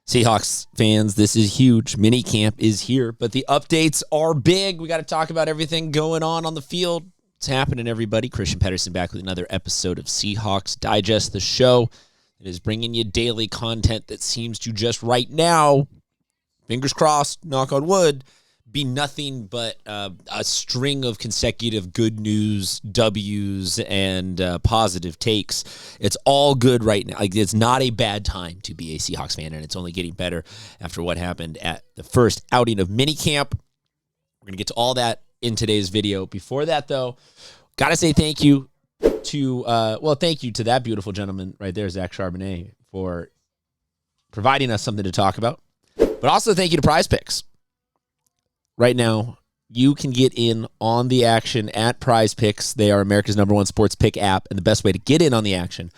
Seahawks fans, this is huge. Minicamp is here, but the updates are big. We got to talk about everything going on the field. It's happening, everybody. Christian Pedersen back with another episode of Seahawks Digest, the show that is bringing you daily content that seems to just right now, fingers crossed, knock on wood, be nothing but a string of consecutive good news, W's, and positive takes. It's all good right now. Like, it's not a bad time to be a Seahawks fan, and it's only getting better after what happened at the first outing of minicamp. We're going to get to all that in today's video. Before that, though, got to say thank you to, thank you to that beautiful gentleman right there, Zach Charbonnet, for providing us something to talk about. But also thank you to Prize Picks. Right now, you can get in on the action at Prize Picks. They are America's #1 sports pick app, and the best way to get in on the action.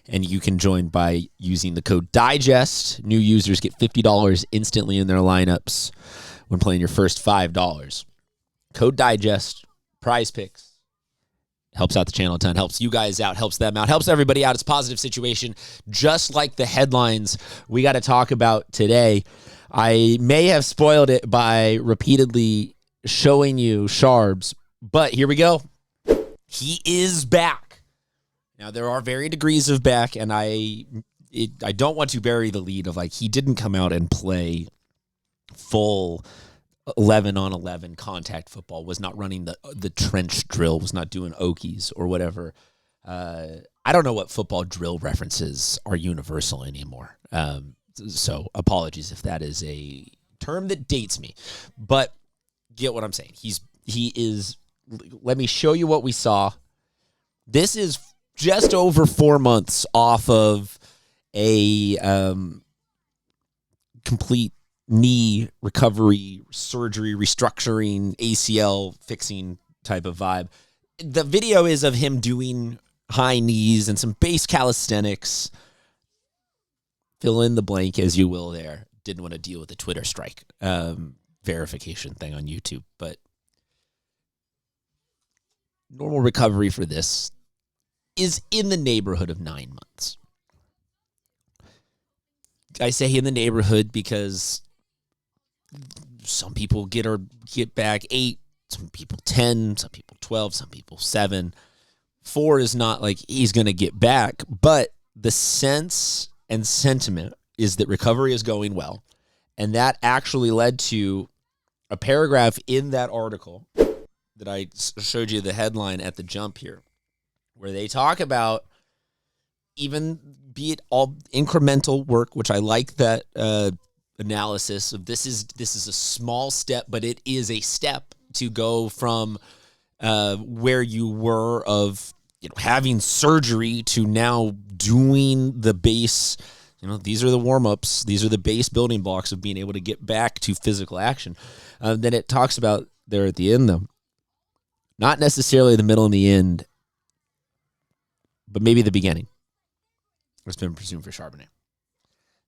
And you can join by using the code DIGEST. New users get $50 instantly in their lineups when playing your first $5. Code DIGEST, Prize Picks. Helps out the channel a ton, helps you guys out, helps them out, helps everybody out. It's a positive situation, just like the headlines we got to talk about today. I may have spoiled it by repeatedly showing you Sharbs, but here we go. He is back. Now, there are varying degrees of back, and I don't want to bury the lead of, like, he didn't come out and play full 11-on-11 contact football, was not running the trench drill, was not doing Okies or whatever. I don't know what football drill references are universal anymore. So apologies if that is a term that dates me, but get what I'm saying. He is, let me show you what we saw. This is just over 4 months off of a complete knee recovery, surgery, restructuring, ACL fixing type of vibe. The video is of him doing high knees and some base calisthenics. Fill in the blank as you will there. Didn't want to deal with the Twitter strike verification thing on YouTube, but normal recovery for this is in the neighborhood of 9 months. I say in the neighborhood because some people get back 8, some people 10, some people 12, some people 7. 4 is not like he's going to get back, but the sense and sentiment is that recovery is going well. And that actually led to a paragraph in that article that I showed you the headline at the jump here, where they talk about, even be it all incremental work, which I like that analysis of this is a small step, but it is a step to go from where you were of having surgery to now doing the base. These are the warm-ups. These are the base building blocks of being able to get back to physical action. Then it talks about there at the end, though, not necessarily the middle and the end, but maybe the beginning. It's been presumed for Charbonnet.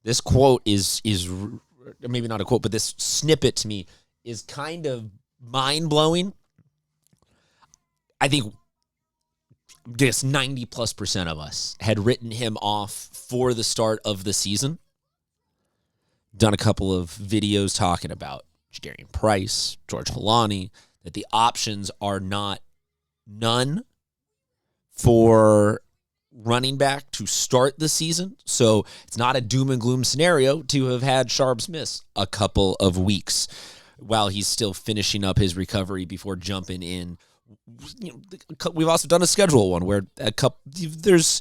This quote is maybe not a quote, but this snippet to me is kind of mind-blowing. I think just 90+% of us had written him off for the start of the season. Done a couple of videos talking about Jadarian Price, George Holani, that the options are not none for running back to start the season. So it's not a doom and gloom scenario to have had Sharbs miss a couple of weeks while he's still finishing up his recovery before jumping in. We've also done a schedule one where there's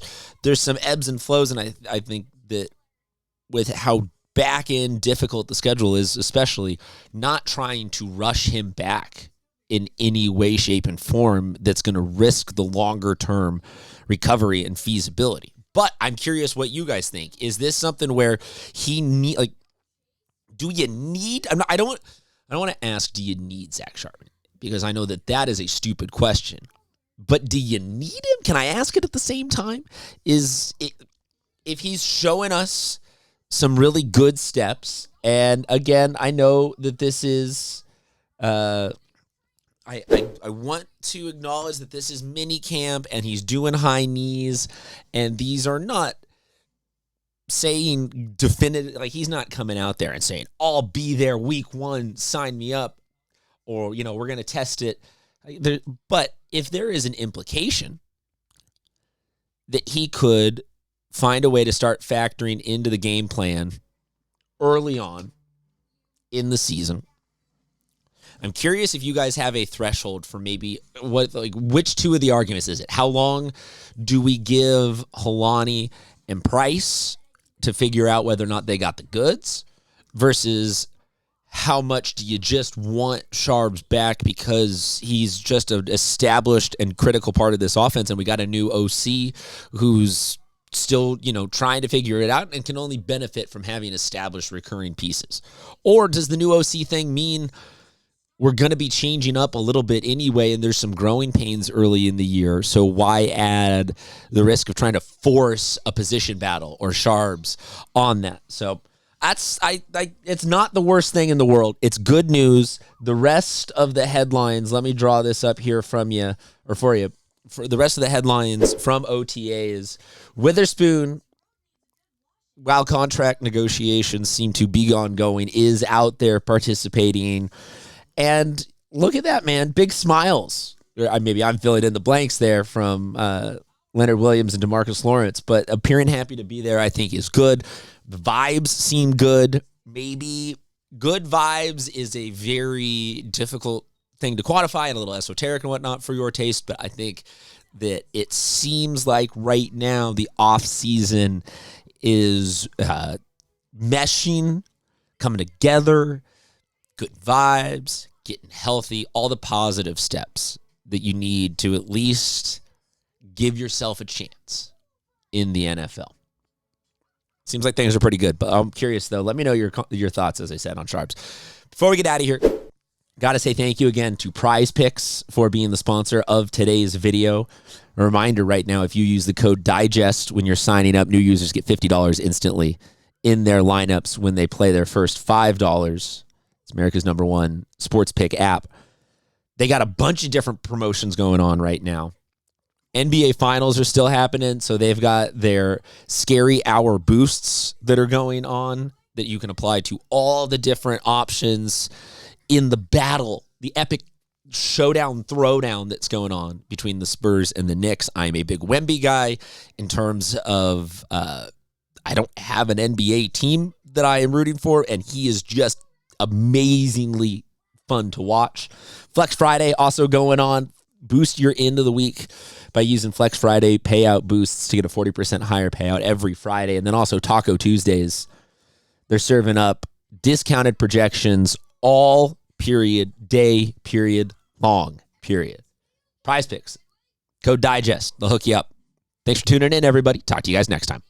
some ebbs and flows, and I think that with how back end difficult the schedule is, especially not trying to rush him back in any way, shape, and form that's going to risk the longer term recovery and feasibility. But I'm curious what you guys think. Is this something where do you need? I don't want to ask, do you need Zach Charbonnet? Because I know that is a stupid question. But do you need him? Can I ask it at the same time? If he's showing us some really good steps, and again, I know that this is, I want to acknowledge that this is mini camp, and he's doing high knees, and these are not saying definitive, like he's not coming out there and saying, I'll be there week 1, sign me up, or, we're going to test it. But if there is an implication that he could find a way to start factoring into the game plan early on in the season, I'm curious if you guys have a threshold for maybe which two of the arguments is it? How long do we give Helani and Price to figure out whether or not they got the goods versus how much do you just want Charbs back because he's just an established and critical part of this offense, and we got a new OC who's still, trying to figure it out and can only benefit from having established recurring pieces? Or does the new OC thing mean we're going to be changing up a little bit anyway, and there's some growing pains early in the year, so why add the risk of trying to force a position battle or Charbs on that? So it's not the worst thing in the world. It's good news. The rest of the headlines, let me draw this up here for you. For the rest of the headlines from OTAs, Witherspoon, while contract negotiations seem to be ongoing, is out there participating. And look at that, man. Big smiles. Maybe I'm filling in the blanks there from Leonard Williams and DeMarcus Lawrence, but appearing happy to be there, I think, is good. The vibes seem good. Maybe good vibes is a very difficult thing to quantify and a little esoteric and whatnot for your taste, but I think that it seems like right now the offseason is meshing, coming together. Good vibes, getting healthy, all the positive steps that you need to at least give yourself a chance in the NFL. Seems like things are pretty good, but I'm curious, though. Let me know your thoughts, as I said, on Charbs. Before we get out of here, got to say thank you again to Prize Picks for being the sponsor of today's video. A reminder right now, if you use the code DIGEST when you're signing up, new users get $50 instantly in their lineups when they play their first $5. It's America's #1 sports pick app. They got a bunch of different promotions going on right now. NBA Finals are still happening, so they've got their Scary Hour boosts that are going on that you can apply to all the different options in the battle, the epic showdown throwdown that's going on between the Spurs and the Knicks. I'm a big Wemby guy in terms of I don't have an NBA team that I am rooting for, and he is just amazingly fun to watch. Flex Friday also going on. Boost your end of the week by using Flex Friday payout boosts to get a 40% higher payout every Friday. And then also Taco Tuesdays. They're serving up discounted projections all period, day, period, long, period. Prize Picks. Code DIGEST. They'll hook you up. Thanks for tuning in, everybody. Talk to you guys next time.